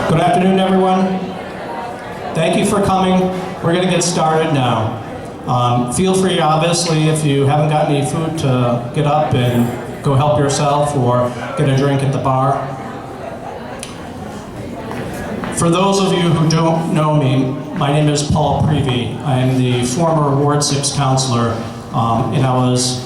Good afternoon, everyone. Thank you for coming. We're going to get started now. Feel free, obviously, if you haven't got any food, to get up and go help yourself or get a drink at the bar. For those of you who don't know me, my name is Paul Prevey. I am the former Ward 6 counselor, and I was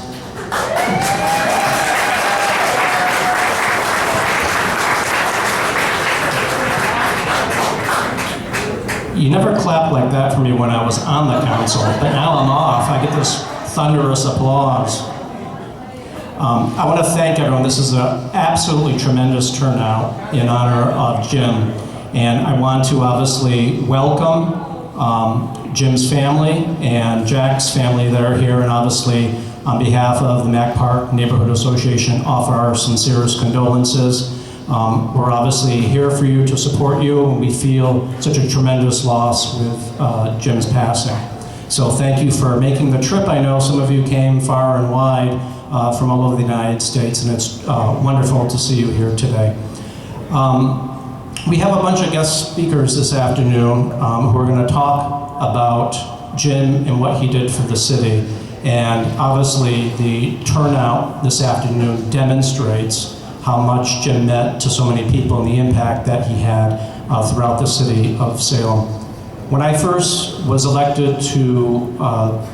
You never clapped like that for me when I was on the council, but now I'm off. I get this thunderous applause. I want to thank everyone. This is an absolutely tremendous turnout in honor of Jim. And I want to obviously welcome Jim's family and Jack's family that are here, and obviously on behalf of the Mac Park Neighborhood Association, offer our sincerest condolences. We're obviously here for you, to support you, and we feel such a tremendous loss with Jim's passing. So thank you for making the trip. I know some of you came far and wide from all over the United States, and it's wonderful to see you here today. We have a bunch of guest speakers this afternoon who are going to talk about Jim and what he did for the city. And obviously the turnout this afternoon demonstrates how much Jim meant to so many people and the impact that he had throughout the city of Salem. When I first was elected to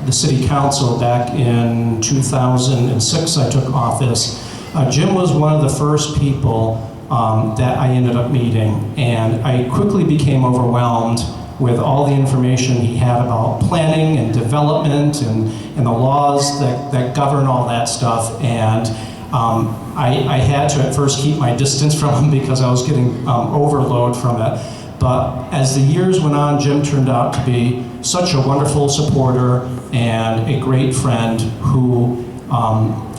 the city council back in 2006, I took office. Jim was one of the first people that I ended up meeting, and I quickly became overwhelmed with all the information he had about planning and development and the laws that govern all that stuff. And I had to at first keep my distance from him because I was getting overload from it. But as the years went on, Jim turned out to be such a wonderful supporter and a great friend who,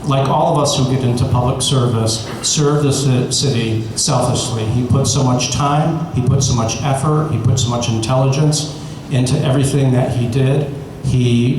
like all of us who get into public service, served the city selflessly. He put so much time, he put so much effort, he put so much intelligence into everything that he did. He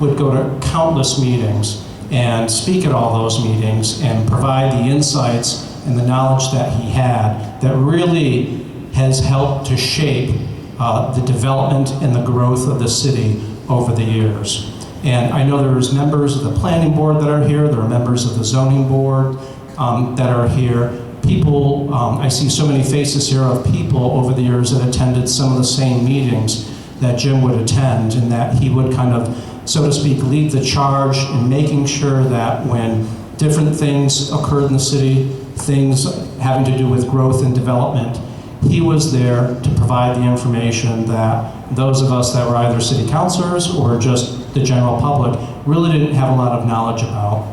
would go to countless meetings and speak at all those meetings and provide the insights and the knowledge that he had that really has helped to shape the development and the growth of the city over the years. And I know there's members of the planning board that are here, there are members of the zoning board that are here. People, I see so many faces here of people over the years that attended some of the same meetings that Jim would attend, and that he would kind of, so to speak, lead the charge in making sure that when different things occurred in the city, things having to do with growth and development, he was there to provide the information that those of us that were either city councilors or just the general public really didn't have a lot of knowledge about.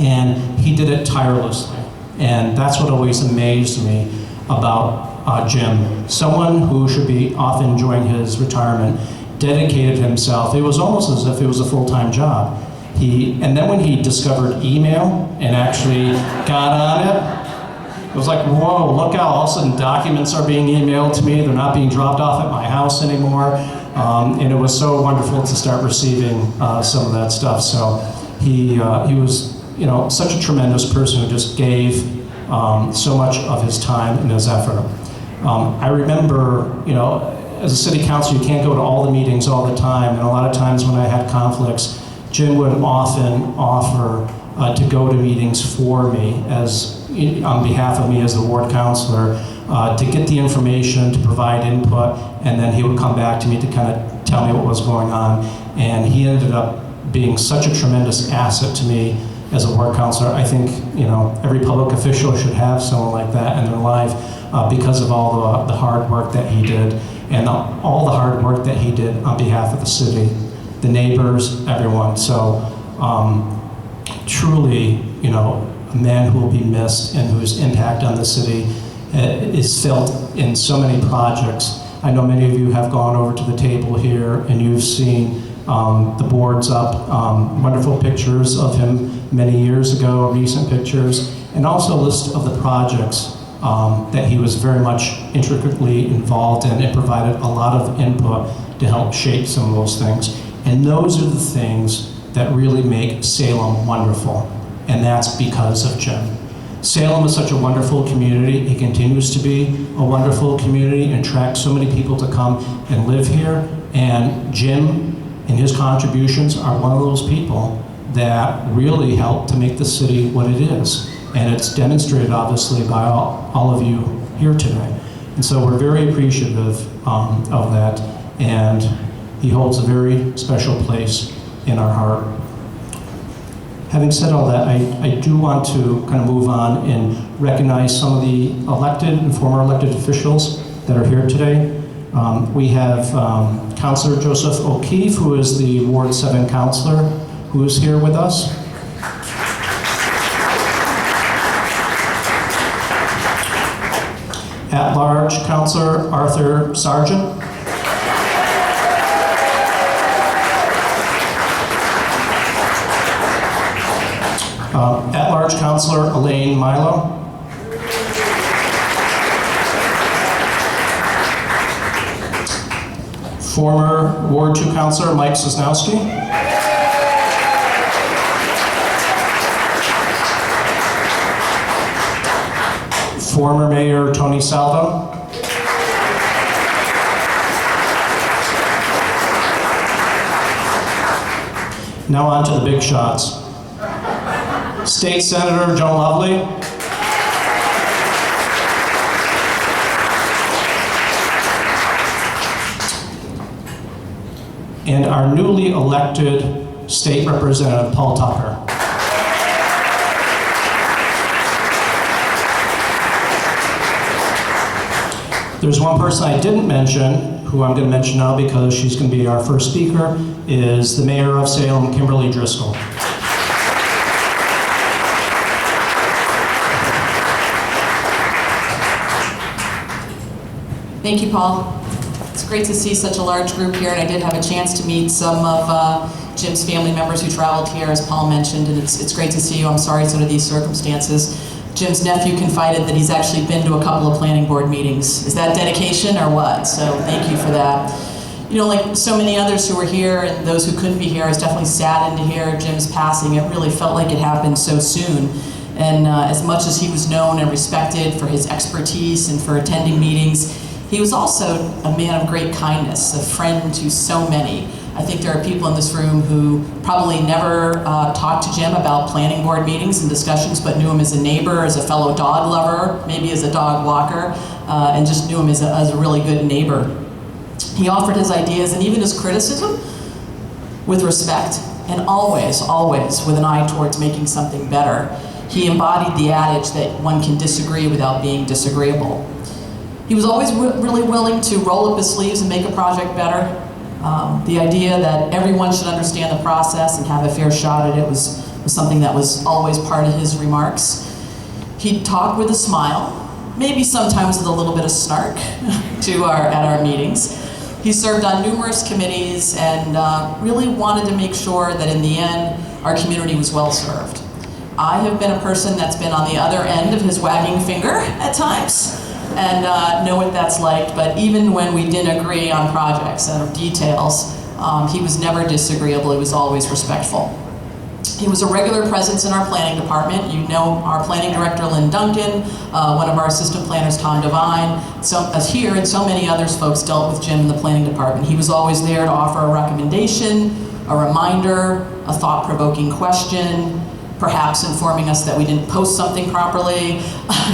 And he did it tirelessly. And that's what always amazed me about Jim. Someone who should be off enjoying his retirement dedicated himself. It was almost as if it was a full-time job. And then when he discovered email and actually got on it, it was like, whoa, look out, all of a sudden documents are being emailed to me, they're not being dropped off at my house anymore. And it was so wonderful to start receiving some of that stuff. So he was, such a tremendous person who just gave so much of his time and his effort. I remember, as a city council, you can't go to all the meetings all the time, and a lot of times when I had conflicts, Jim would often offer to go to meetings for me on behalf of me as the ward councilor, to get the information, to provide input, and then he would come back to me to kind of tell me what was going on. And he ended up being such a tremendous asset to me as a ward councilor. I think every public official should have someone like that in their life because of all the hard work that he did, and all the hard work that he did on behalf of the city, the neighbors, everyone. So truly, a man who will be missed and whose impact on the city is felt in so many projects. I know many of you have gone over to the table here and you've seen the boards up, wonderful pictures of him many years ago, recent pictures, and also a list of the projects that he was very much intricately involved in and provided a lot of input to help shape some of those things. And those are the things that really make Salem wonderful, and that's because of Jim. Salem is such a wonderful community. It continues to be a wonderful community and attracts so many people to come and live here. And Jim and his contributions are one of those people that really help to make the city what it is. And it's demonstrated, obviously, by all of you here today. And so we're very appreciative of that. And he holds a very special place in our heart. Having said all that, I do want to kind of move on and recognize some of the elected and former elected officials that are here today. We have Councilor Joseph O'Keefe, who is the Ward 7 councilor, who is here with us. At-large Councilor Arthur Sargent. At-large Councilor Elaine Milo. Former Ward 2 Councilor Mike Sosnowski. Former Mayor Tony Salvo. Now on to the big shots. State Senator Joan Lovely. And our newly elected State Representative Paul Tucker. There's one person I didn't mention, who I'm going to mention now because she's going to be our first speaker, is the Mayor of Salem, Kimberly Driscoll. Thank you, Paul. It's great to see such a large group here, and I did have a chance to meet some of Jim's family members who traveled here, as Paul mentioned, and it's great to see you. I'm sorry it's under these circumstances. Jim's nephew confided that he's actually been to a couple of planning board meetings. Is that dedication or what? So thank you for that. You know, like so many others who were here and those who couldn't be here, I was definitely saddened to hear Jim's passing. It really felt like it happened so soon. And as much as he was known and respected for his expertise and for attending meetings, he was also a man of great kindness, a friend to so many. I think there are people in this room who probably never talked to Jim about planning board meetings and discussions, but knew him as a neighbor, as a fellow dog lover, maybe as a dog walker, and just knew him as a really good neighbor. He offered his ideas and even his criticism with respect, and always, always with an eye towards making something better. He embodied the adage that one can disagree without being disagreeable. He was always really willing to roll up his sleeves and make a project better. The idea that everyone should understand the process and have a fair shot at it was something that was always part of his remarks. He'd talk with a smile, maybe sometimes with a little bit of snark at our meetings. He served on numerous committees and really wanted to make sure that in the end, our community was well served. I have been a person that's been on the other end of his wagging finger at times, and know what that's like, but even when we didn't agree on projects and details, he was never disagreeable, he was always respectful. He was a regular presence in our planning department. You know our planning director, Lynn Duncan, one of our assistant planners, Tom Devine, as here and so many others folks dealt with Jim in the planning department. He was always there to offer a recommendation, a reminder, a thought-provoking question, perhaps informing us that we didn't post something properly.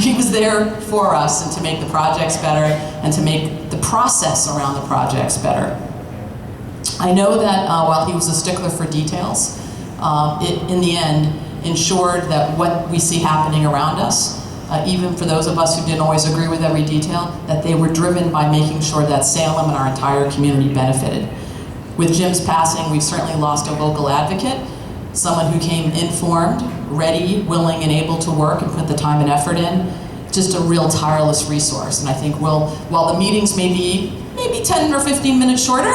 He was there for us and to make the projects better and to make the process around the projects better. I know that while he was a stickler for details, it, in the end, ensured that what we see happening around us, even for those of us who didn't always agree with every detail, that they were driven by making sure that Salem and our entire community benefited. With Jim's passing, we've certainly lost a vocal advocate, someone who came informed, ready, willing, and able to work and put the time and effort in. Just a real tireless resource. And I think while the meetings may be maybe 10 or 15 minutes shorter,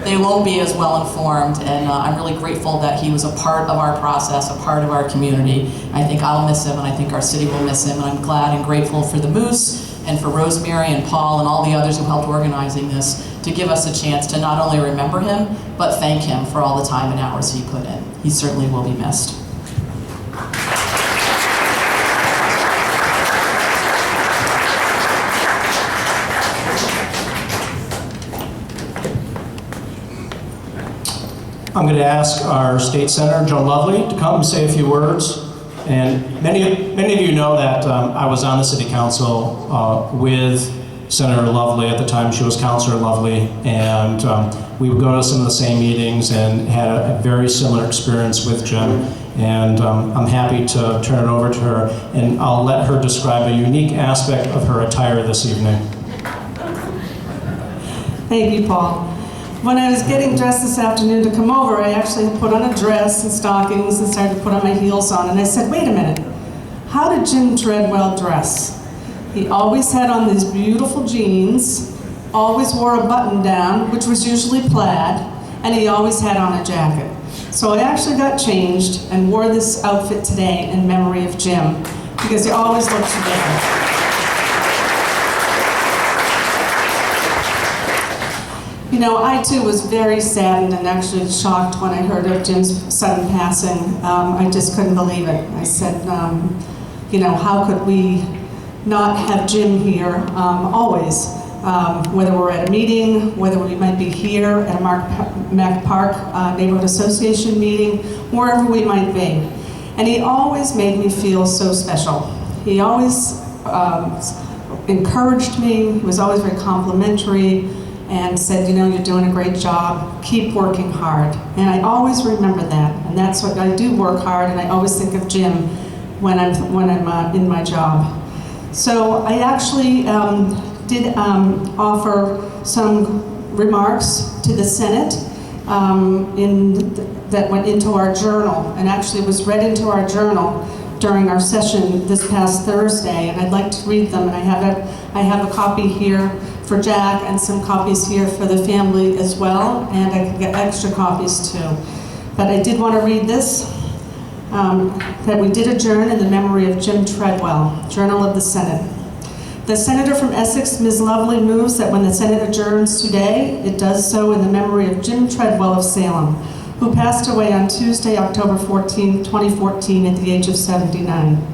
they won't be as well informed. And I'm really grateful that he was a part of our process, a part of our community. I think I'll miss him, and I think our city will miss him. And I'm glad and grateful for the Moose and for Rosemary and Paul and all the others who helped organizing this to give us a chance to not only remember him, but thank him for all the time and hours he put in. He certainly will be missed. I'm going to ask our State Senator, Joe Lovely, to come and say a few words. And many of you know that I was on the City Council with Senator Lovely at the time she was Councilor Lovely, and we would go to some of the same meetings and had a very similar experience with Jim. And I'm happy to turn it over to her, and I'll let her describe a unique aspect of her attire this evening. Thank you, Paul. When I was getting dressed this afternoon to come over, I actually put on a dress and stockings and started to put on my heels on, and I said, wait a minute, how did Jim Treadwell dress? He always had on these beautiful jeans, always wore a button down, which was usually plaid, and he always had on a jacket. So I actually got changed and wore this outfit today in memory of Jim, because he always looked together. You know, I too was very saddened and actually shocked when I heard of Jim's sudden passing. I just couldn't believe it. I said, you know, how could we not have Jim here always? Whether we're at a meeting, whether we might be here at a Mac Park Neighborhood Association meeting, wherever we might be. And he always made me feel so special. He always encouraged me. He was always very complimentary, and said, you know, you're doing a great job, keep working hard. And I always remember that, and that's what I do, work hard, and I always think of Jim when I'm in my job. So I actually did offer some remarks to the Senate that went into our journal, and actually was read into our journal during our session this past Thursday, and I'd like to read them, and I have a copy here for Jack and some copies here for the family as well, and I can get extra copies too. But I did want to read this, that we did adjourn in the memory of Jim Treadwell, Journal of the Senate. The Senator from Essex, Ms. Lovely, moves that when the Senate adjourns today, it does so in the memory of Jim Treadwell of Salem, who passed away on Tuesday, October 14, 2014 at the age of 79.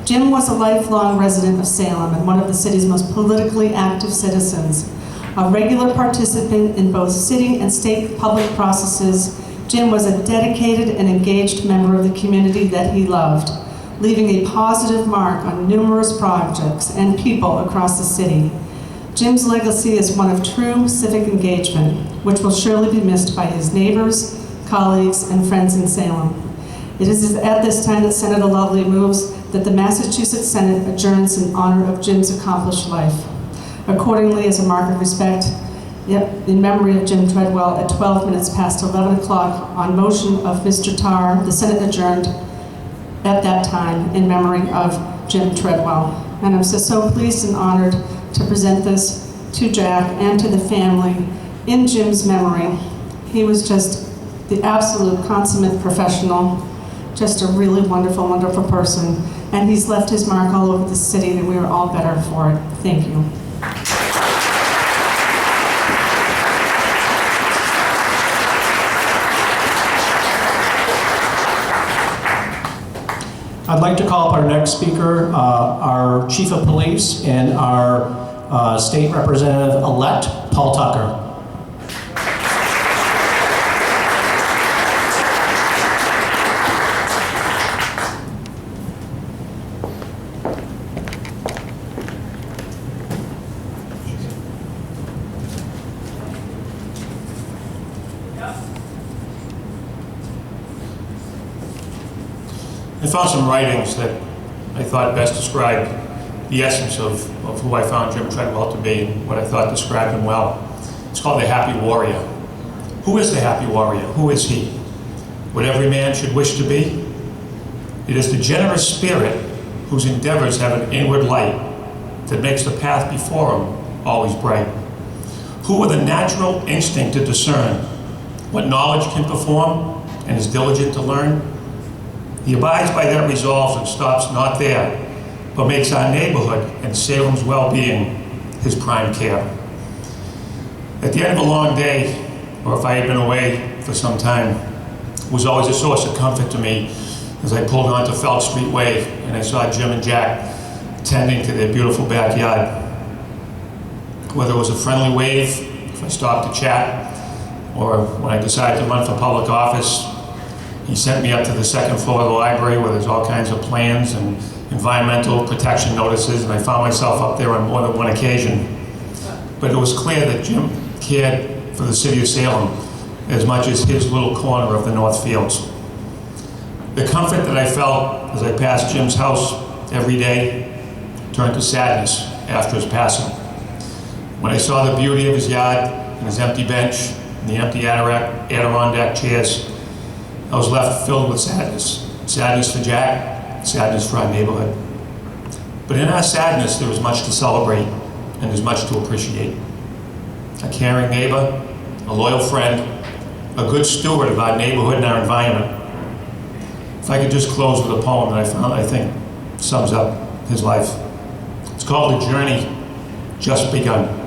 Jim was a lifelong resident of Salem and one of the city's most politically active citizens. A regular participant in both city and state public processes, Jim was a dedicated and engaged member of the community that he loved, leaving a positive mark on numerous projects and people across the city. Jim's legacy is one of true civic engagement, which will surely be missed by his neighbors, colleagues, and friends in Salem. It is at this time that Senator Lovely moves that the Massachusetts Senate adjourns in honor of Jim's accomplished life. Accordingly, as a mark of respect, in memory of Jim Treadwell, at 12 minutes past 11 o'clock, on motion of Mr. Tarr, the Senate adjourned at that time in memory of Jim Treadwell. And I'm so pleased and honored to present this to Jack and to the family in Jim's memory. He was just the absolute consummate professional, just a really wonderful, wonderful person. And he's left his mark all over the city, and we are all better for it. Thank you. I'd like to call up our next speaker, our Chief of Police and our State Representative-elect, Paul Tucker. I found some writings that I thought best described the essence of who I found Jim Treadwell to be and what I thought described him well. It's called the Happy Warrior. Who is the Happy Warrior? Who is he? What every man should wish to be? It is the generous spirit whose endeavors have an inward light that makes the path before him always bright. Who with a natural instinct to discern what knowledge can perform and is diligent to learn, he abides by that resolve and stops not there, but makes our neighborhood and Salem's well-being his prime care. At the end of a long day, or if I had been away for some time, it was always a source of comfort to me as I pulled onto Felt Street Way and I saw Jim and Jack tending to their beautiful backyard. Whether it was a friendly wave, if I stopped to chat, or when I decided to run for public office, he sent me up to the second floor of the library where there's all kinds of plans and environmental protection notices, and I found myself up there on more than one occasion. But it was clear that Jim cared for the city of Salem as much as his little corner of the North Fields. The comfort that I felt as I passed Jim's house every day turned to sadness after his passing. When I saw the beauty of his yard and his empty bench and the empty Adirondack chairs, I was left filled with sadness. Sadness for Jack, sadness for our neighborhood. But in our sadness, there was much to celebrate and there's much to appreciate. A caring neighbor, a loyal friend, a good steward of our neighborhood and our environment. If I could just close with a poem that I found, I think, sums up his life. It's called The Journey Just Begun.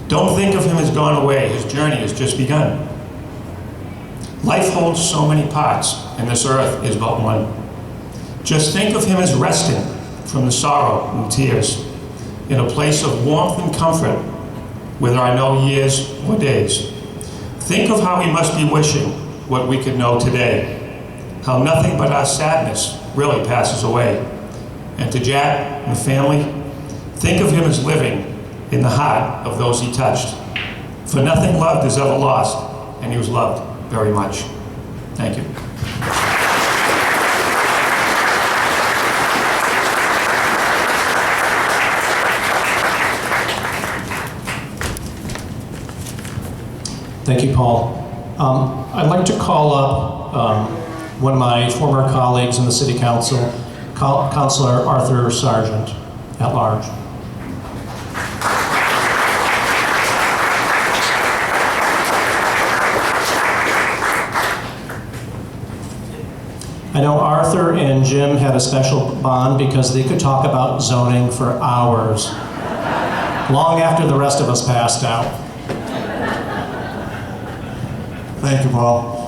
Don't think of him as gone away. His journey has just begun. Life holds so many parts, and this earth is but one. Just think of him as resting from the sorrow and tears in a place of warmth and comfort where there are no years or days. Think of how he must be wishing what we could know today, how nothing but our sadness really passes away. And to Jack and the family, think of him as living in the heart of those he touched. For nothing loved is ever lost, and he was loved very much. Thank you. Thank you, Paul. I'd like to call up one of my former colleagues in the City Council, Councilor Arthur Sargent, at large. I know Arthur and Jim had a special bond because they could talk about zoning for hours, long after the rest of us passed out. Thank you, Paul.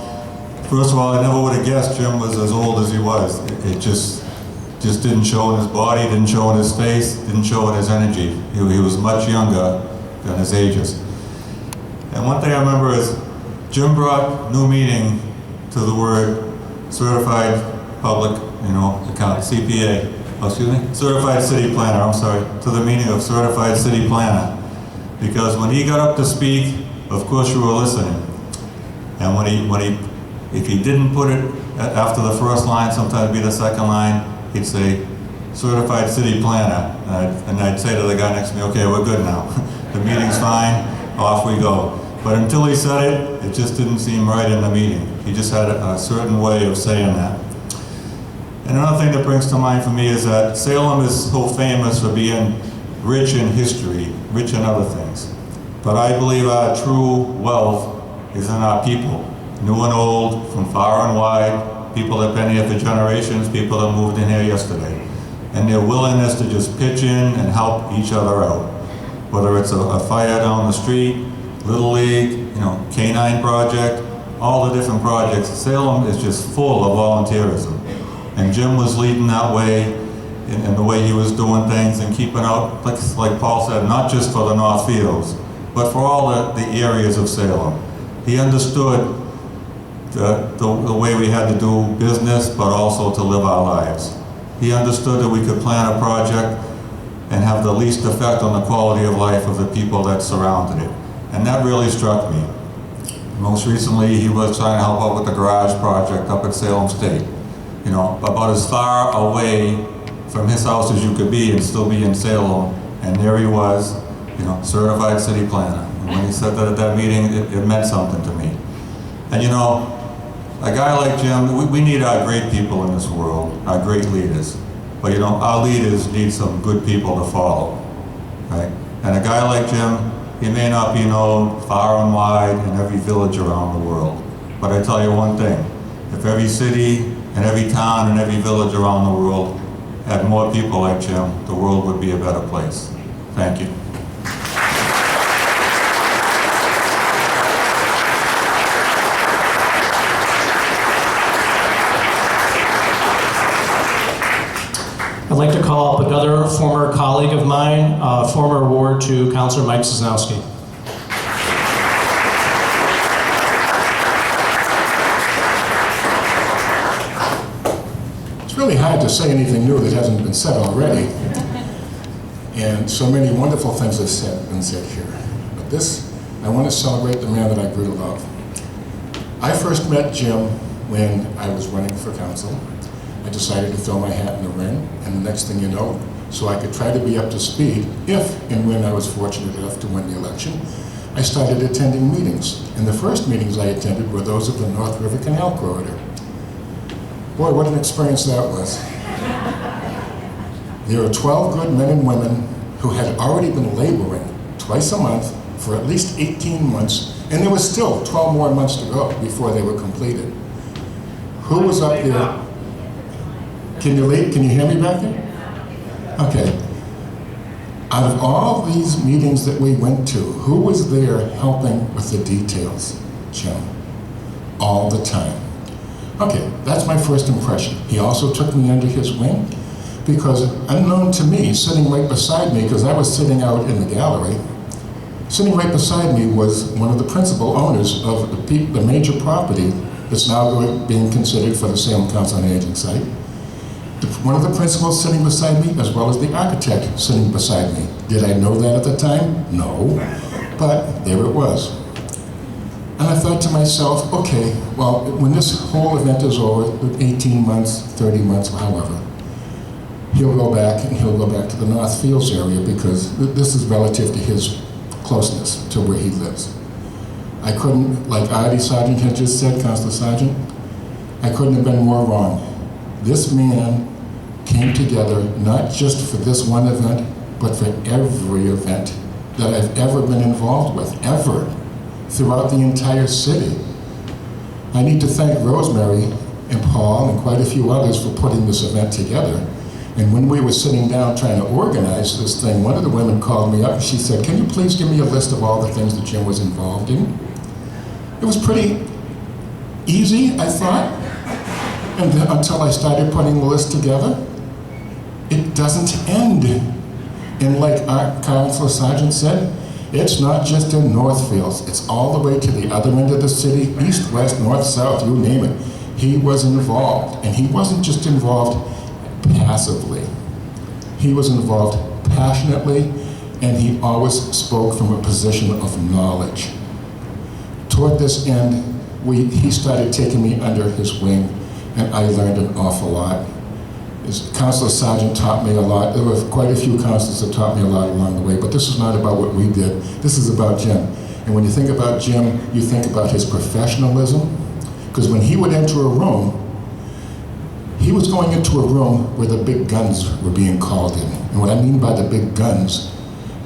First of all, I never would have guessed Jim was as old as he was. It just didn't show in his body, didn't show in his face, didn't show in his energy. He was much younger than his ages. And one thing I remember is Jim brought new meaning to the word certified public, account, CPA, certified city planner, I'm sorry, to the meaning of certified city planner. Because when he got up to speak, of course you were listening. And if he didn't put it after the first line, sometimes it'd be the second line, he'd say, certified city planner. And I'd say to the guy next to me, okay, we're good now. The meeting's fine, off we go. But until he said it, it just didn't seem right in the meeting. He just had a certain way of saying that. And another thing that brings to mind for me is that Salem is so famous for being rich in history, rich in other things. But I believe our true wealth is in our people, new and old, from far and wide, people that have been here for generations, people that moved in here yesterday. And their willingness to just pitch in and help each other out. Whether it's a fire down the street, Little League, Canine Project, all the different projects. Salem is just full of volunteerism. And Jim was leading that way in the way he was doing things and keeping out, like Paul said, not just for the North Fields, but for all the areas of Salem. He understood the way we had to do business, but also to live our lives. He understood that we could plan a project and have the least effect on the quality of life of the people that surrounded it. And that really struck me. Most recently, he was trying to help out with the garage project up at Salem State. About as far away from his house as you could be and still be in Salem. And there he was, certified city planner. And when he said that at that meeting, it meant something to me. And a guy like Jim, we need our great people in this world, our great leaders. But our leaders need some good people to follow, right? And a guy like Jim, he may not be known far and wide in every village around the world. But I tell you one thing, if every city and every town and every village around the world had more people like Jim, the world would be a better place. Thank you. I'd like to call up another former colleague of mine, former Ward 2 Councilor Mike Cisnowski. really hard to say anything new that hasn't been said already. And so many wonderful things have been said here. But this, I want to celebrate the man that I grew to love. I first met Jim when I was running for council. I decided to throw my hat in the ring, and the next thing you know, so I could try to be up to speed, if and when I was fortunate enough to win the election, I started attending meetings. And the first meetings I attended were those of the North River Canal Corridor. Boy, what an experience that was. There were 12 good men and women who had already been laboring twice a month for at least 18 months, and there was still 12 more months to go before they were completed. Who was up there? Can you hear me back there? Okay. Out of all these meetings that we went to, who was there helping with the details? Jim. All the time. Okay, that's my first impression. He also took me under his wing because, unknown to me, sitting right beside me, because I was sitting out in the gallery, sitting right beside me was one of the principal owners of the major property that's now being considered for the Salem Council on Aging site. One of the principals sitting beside me, as well as the architect sitting beside me. Did I know that at the time? No, but there it was. And I thought to myself, okay, well, when this whole event is over, 18 months, 30 months, however, he'll go back and he'll go back to the North Fields area because this is relative to his closeness to where he lives. I couldn't, like Artie Sargent had just said, Councilor Sargent, I couldn't have been more wrong. This man came together not just for this one event, but for every event that I've ever been involved with, ever, throughout the entire city. I need to thank Rosemary and Paul and quite a few others for putting this event together. And when we were sitting down trying to organize this thing, one of the women called me up and she said, "Can you please give me a list of all the things that Jim was involved in?" It was pretty easy, I thought, and until I started putting the list together. It doesn't end. And like our Councilor Sargent said, it's not just in Northfields, it's all the way to the other end of the city, east, west, north, south, you name it. He was involved, and he wasn't just involved passively. He was involved passionately, and he always spoke from a position of knowledge. Toward this end, he started taking me under his wing, and I learned an awful lot. Councilor Sargent taught me a lot. There were quite a few councilors that taught me a lot along the way, but this is not about what we did. This is about Jim. And when you think about Jim, you think about his professionalism, because when he would enter a room, he was going into a room where the big guns were being called in. And what I mean by the big guns,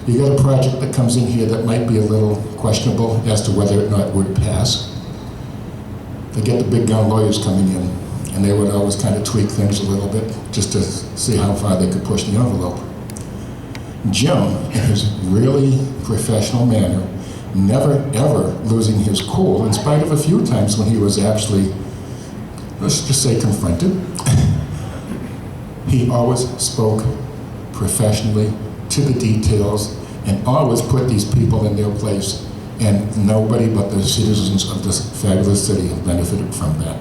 you got a project that comes in here that might be a little questionable as to whether or not it would pass. They get the big gun lawyers coming in, and they would always kind of tweak things a little bit just to see how far they could push the envelope. Jim, in his really professional manner, never ever losing his cool, in spite of a few times when he was actually, let's just say, confronted. He always spoke professionally to the details and always put these people in their place, and nobody but the citizens of this fabulous city have benefited from that.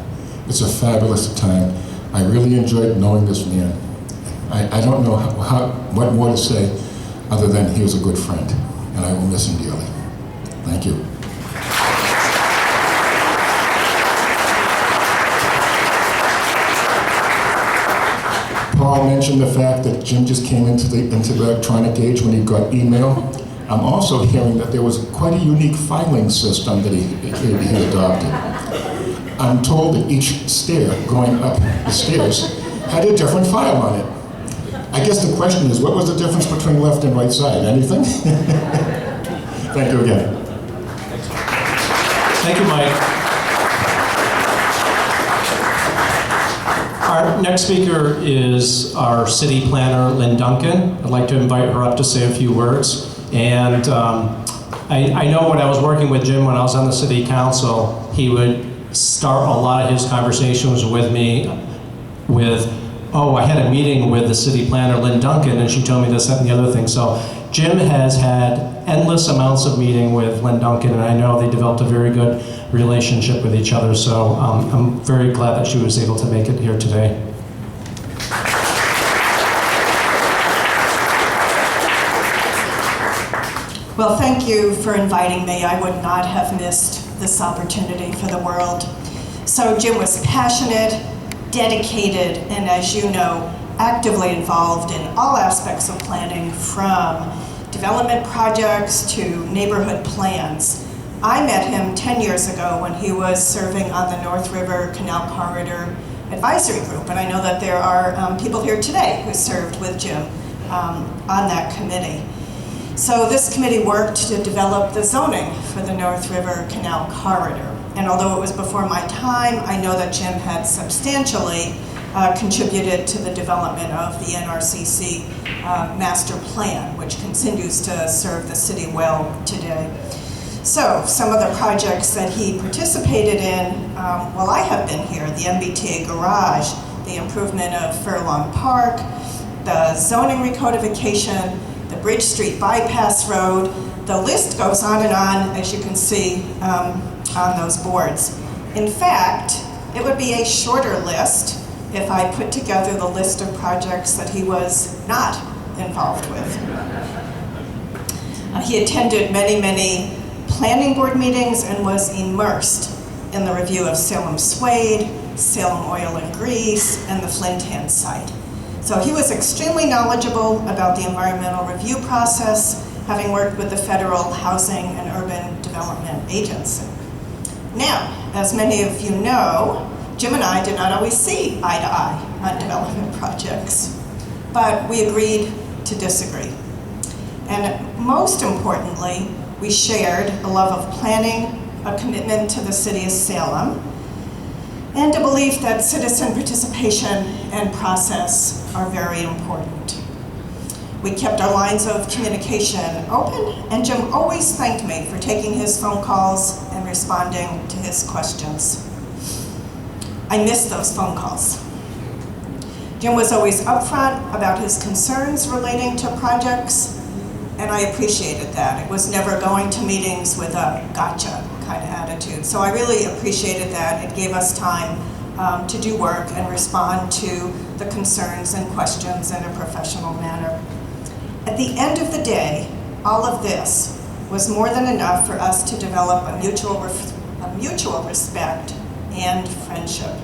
It's a fabulous time. I really enjoyed knowing this man. I don't know what more to say other than he was a good friend, and I will miss him dearly. Thank you. Paul mentioned the fact that Jim just came into the electronic age when he got email. I'm also hearing that there was quite a unique filing system that he adopted. I'm told that each stair going up the stairs had a different file on it. I guess the question is, what was the difference between left and right side? Anything? Thank you again. Thank you, Mike. Our next speaker is our city planner, Lynn Duncan. I'd like to invite her up to say a few words. And I know when I was working with Jim when I was on the city council, he would start a lot of his conversations with me with, "Oh, I had a meeting with the city planner, Lynn Duncan, and she told me this, that, and the other thing." So Jim has had endless amounts of meeting with Lynn Duncan, and I know they developed a very good relationship with each other. So I'm very glad that she was able to make it here today. Well, thank you for inviting me. I would not have missed this opportunity for the world. So Jim was passionate, dedicated, and as you know, actively involved in all aspects of planning, from development projects to neighborhood plans. I met him 10 years ago when he was serving on the North River Canal Corridor Advisory Group, and I know that there are people here today who served with Jim on that committee. So this committee worked to develop the zoning for the North River Canal Corridor. And although it was before my time, I know that Jim had substantially contributed to the development of the NRCC master plan, which continues to serve the city well today. So some of the projects that he participated in while I have been here: the MBTA garage, the improvement of Furlong Park, the zoning recodification, the Bridge Street bypass road. The list goes on and on, as you can see on those boards. In fact, it would be a shorter list if I put together the list of projects that he was not involved with. He attended many, many planning board meetings and was immersed in the review of Salem Suede, Salem Oil and Grease, and the Flint Hand site. So he was extremely knowledgeable about the environmental review process, having worked with the Federal Housing and Urban Development Agency. Now, as many of you know, Jim and I did not always see eye to eye on development projects, but we agreed to disagree. And most importantly, we shared a love of planning, a commitment to the city of Salem, and a belief that citizen participation and process are very important. We kept our lines of communication open, and Jim always thanked me for taking his phone calls and responding to his questions. I missed those phone calls. Jim was always upfront about his concerns relating to projects, and I appreciated that. It was never going to meetings with a gotcha kind of attitude. So I really appreciated that. It gave us time to do work and respond to the concerns and questions in a professional manner. At the end of the day, all of this was more than enough for us to develop a mutual respect and friendship.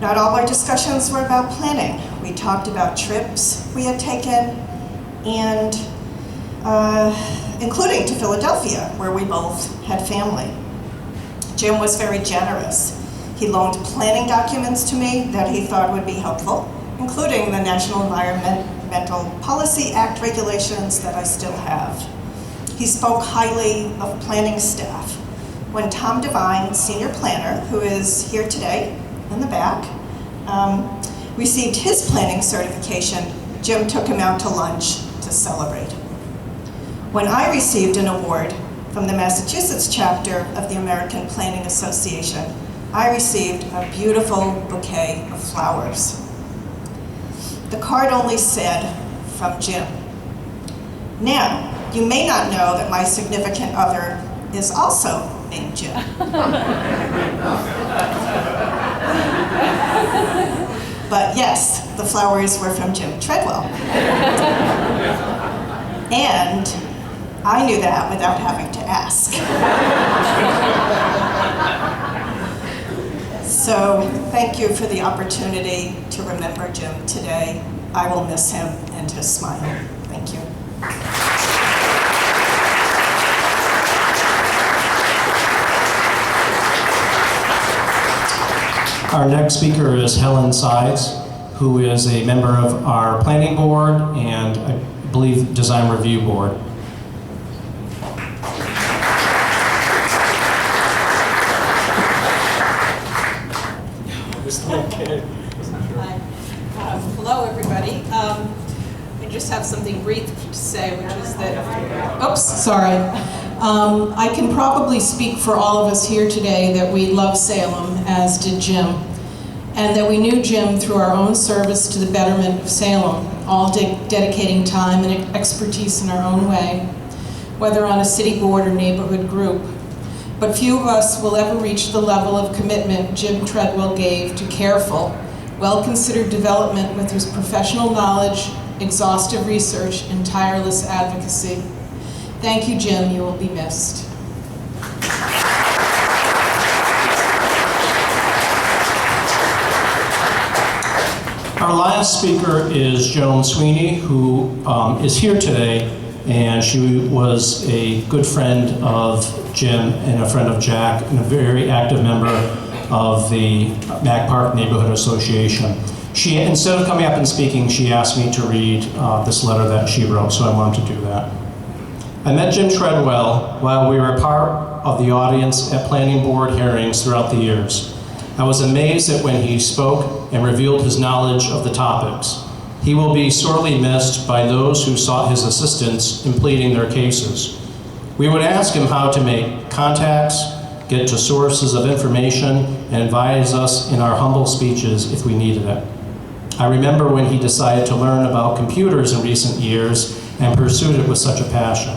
Not all our discussions were about planning. We talked about trips we had taken, and including to Philadelphia, where we both had family. Jim was very generous. He loaned planning documents to me that he thought would be helpful, including the National Environmental Policy Act regulations that I still have. He spoke highly of planning staff. When Tom Devine, senior planner, who is here today in the back, received his planning certification, Jim took him out to lunch to celebrate. When I received an award from the Massachusetts chapter of the American Planning Association, I received a beautiful bouquet of flowers. The card only said, "From Jim." Now, you may not know that my significant other is also named Jim. But yes, the flowers were from Jim Treadwell. And I knew that without having to ask. So thank you for the opportunity to remember Jim today. I will miss him and his smile. Thank you. Our next speaker is Helen Sides, who is a member of our planning board and I believe design review board. Hello, everybody. I just have something brief to say, which is that, oops, sorry. I can probably speak for all of us here today that we love Salem, as did Jim, and that we knew Jim through our own service to the betterment of Salem, all dedicating time and expertise in our own way, whether on a city board or neighborhood group. But few of us will ever reach the level of commitment Jim Treadwell gave to careful, well-considered development with his professional knowledge, exhaustive research, and tireless advocacy. Thank you, Jim. You will be missed. Our last speaker is Joan Sweeney, who is here today, and she was a good friend of Jim and a friend of Jack and a very active member of the Mack Park Neighborhood Association. She, instead of coming up and speaking, she asked me to read this letter that she wrote, so I wanted to do that. I met Jim Treadwell while we were part of the audience at planning board hearings throughout the years. I was amazed at when he spoke and revealed his knowledge of the topics. He will be sorely missed by those who sought his assistance in pleading their cases. We would ask him how to make contacts, get to sources of information, and advise us in our humble speeches if we needed it. I remember when he decided to learn about computers in recent years and pursued it with such a passion.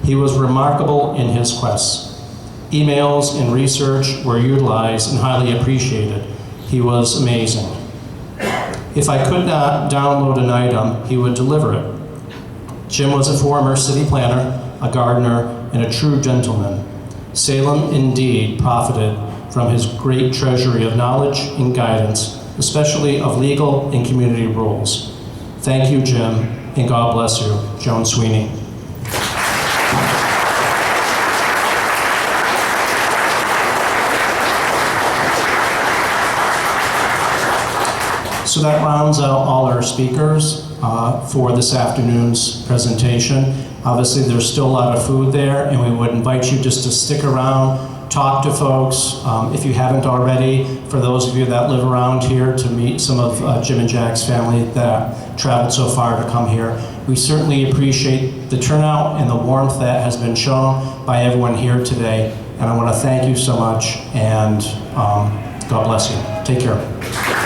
He was remarkable in his quests. Emails and research were utilized and highly appreciated. He was amazing. If I could not download an item, he would deliver it. Jim was a former city planner, a gardener, and a true gentleman. Salem indeed profited from his great treasury of knowledge and guidance, especially of legal and community rules. Thank you, Jim, and God bless you. Joan Sweeney. So that rounds out all our speakers for this afternoon's presentation. Obviously, there's still a lot of food there, and we would invite you just to stick around, talk to folks, if you haven't already, for those of you that live around here, to meet some of Jim and Jack's family that traveled so far to come here. We certainly appreciate the turnout and the warmth that has been shown by everyone here today, and I want to thank you so much, and God bless you. Take care.